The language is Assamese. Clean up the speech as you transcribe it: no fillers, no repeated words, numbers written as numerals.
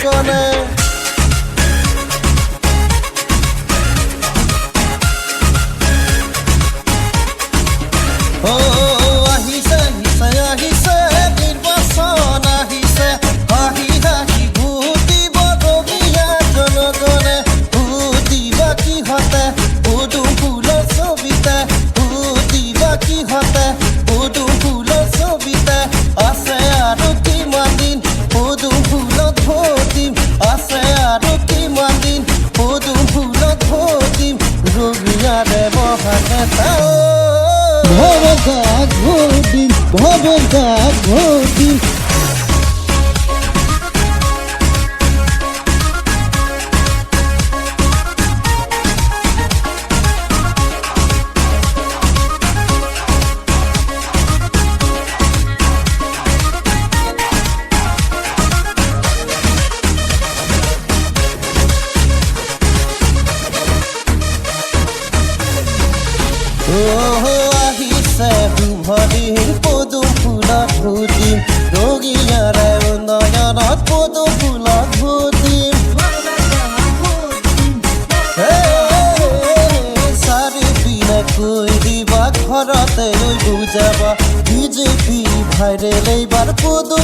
জনগণে আহিছে আহিছে আহিছে নিৰ্বাচন আহিছে হাঁহি হাঁহি ভোট দিব ৰঙীয়া জনগণে ভোট দিবা কিহতে পদুম ফুলৰ ছবিতে ভোট দিবা কিহতে পদুম ফুলৰ ছবিতে আছে আৰু কিমান দিন পদুম ফুলত ভোট দিম আছে আৰু কিমান দিন পদুম ফুলত ভোট দিম ৰঙীয়াৰে মহানেতা ভৱগাত ভোট দিম ভৱগাত ভোট দিম আহিছে শুভদিন পদুম ফুলত ভোট দিম ৰঙীয়াৰে উন্নয়নত পদুম ফুলত ভোট দিম চাৰিওপিনে কৈ দিবা ঘৰতে লৈ বুজাবা বিজেপি ভাইৰেল এইবাৰ পদুম